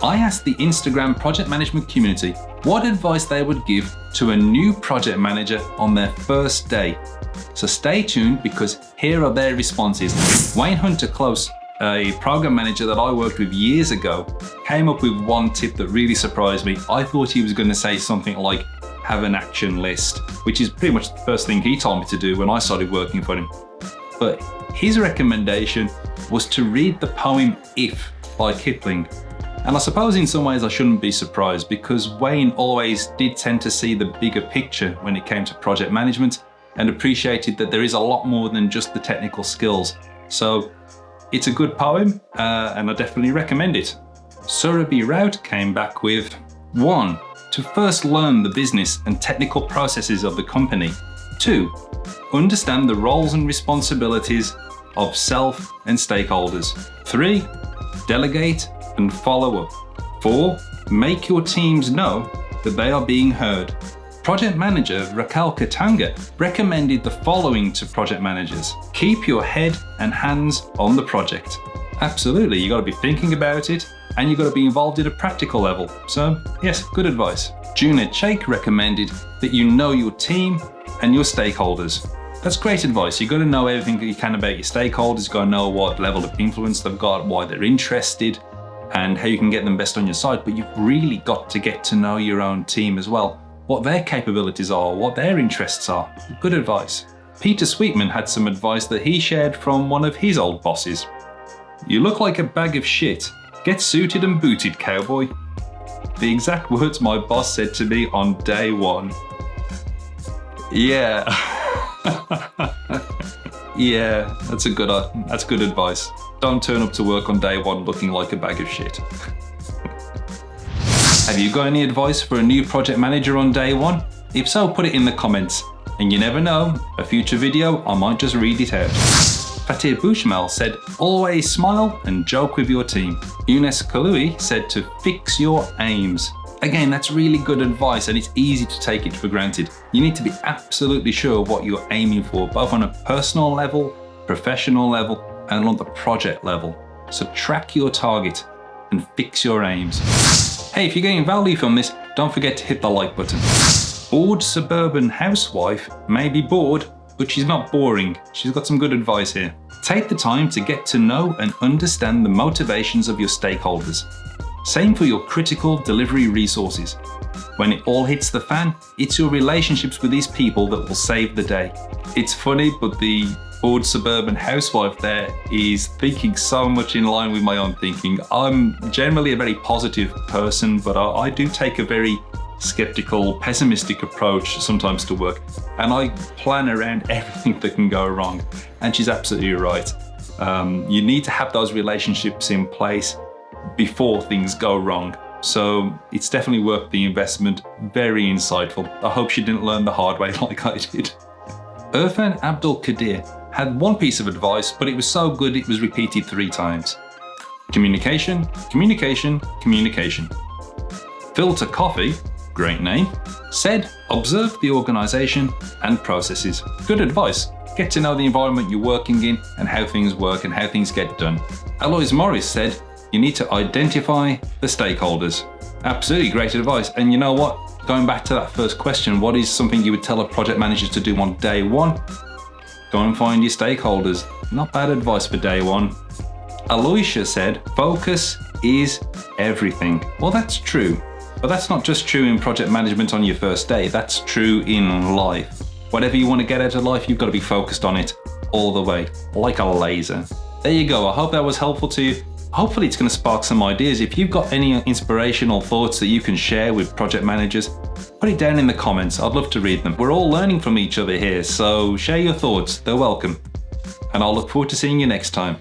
I asked the Instagram project management community what advice they would give to a new project manager on their first day. So stay tuned because here are their responses. Wayne Hunter Close, a program manager that I worked with years ago, came up with one tip that really surprised me. I thought he was going to say something like, have an action list, which is pretty much the first thing he told me to do when I started working for him. But his recommendation was to read the poem If by Kipling. And I suppose in some ways I shouldn't be surprised because Wayne always did tend to see the bigger picture when it came to project management and appreciated that there is a lot more than just the technical skills. So it's a good poem and I definitely recommend it. Surabhi Raut came back with 1. To first learn the business and technical processes of the company. 2. Understand the roles and responsibilities of self and stakeholders. 3. Delegate and follow up. 4. Make your teams know that they are being heard. Project manager Raquel Katanga recommended the following to project managers. Keep your head and hands on the project. Absolutely, you got to be thinking about it and you've got to be involved at a practical level. So yes, good advice. Junaid Sheikh recommended that you know your team and your stakeholders. That's great advice. You've got to know everything that you can about your stakeholders. You've got to know what level of influence they've got, why they're interested, and how you can get them best on your side. But you've really got to get to know your own team as well, what their capabilities are, what their interests are. Good advice. Peter Sweetman had some advice that he shared from one of his old bosses. You look like a bag of shit. Get suited and booted, cowboy. The exact words my boss said to me on day one. Yeah. Yeah, that's good advice. Don't turn up to work on day one looking like a bag of shit. Have you got any advice for a new project manager on day one? If so, put it in the comments. And you never know, a future video, I might just read it out. Fatih Bouchmel said, always smile and joke with your team. Younes Kaloui said to fix your aims. Again, that's really good advice and it's easy to take it for granted. You need to be absolutely sure what you're aiming for, both on a personal level, professional level, and on the project level. So track your target and fix your aims. Hey, if you're getting value from this, don't forget to hit the like button. Bored suburban housewife may be bored, but she's not boring. She's got some good advice here. Take the time to get to know and understand the motivations of your stakeholders. Same for your critical delivery resources. When it all hits the fan, it's your relationships with these people that will save the day. It's funny, but the bored suburban housewife there is thinking so much in line with my own thinking. I'm generally a very positive person, but I do take a very skeptical, pessimistic approach sometimes to work, and I plan around everything that can go wrong. And she's absolutely right. You need to have those relationships in place before things go wrong. So it's definitely worth the investment. Very insightful. I hope she didn't learn the hard way like I did. Irfan Abdul Qadir had one piece of advice, but it was so good it was repeated 3 times. Communication, communication, communication. Filter Coffee, great name, said observe the organization and processes. Good advice. Get to know the environment you're working in and how things work and how things get done. Alois Morris said you need to identify the stakeholders. Absolutely great advice. And you know what? Going back to that first question, what is something you would tell a project manager to do on day one? Go and find your stakeholders. Not bad advice for day one. Aloysia said, focus is everything. Well, that's true. But that's not just true in project management on your first day. That's true in life. Whatever you want to get out of life, you've got to be focused on it all the way, like a laser. There you go. I hope that was helpful to you. Hopefully it's going to spark some ideas. If you've got any inspirational thoughts that you can share with project managers, put it down in the comments. I'd love to read them. We're all learning from each other here, so share your thoughts. They're welcome. And I'll look forward to seeing you next time.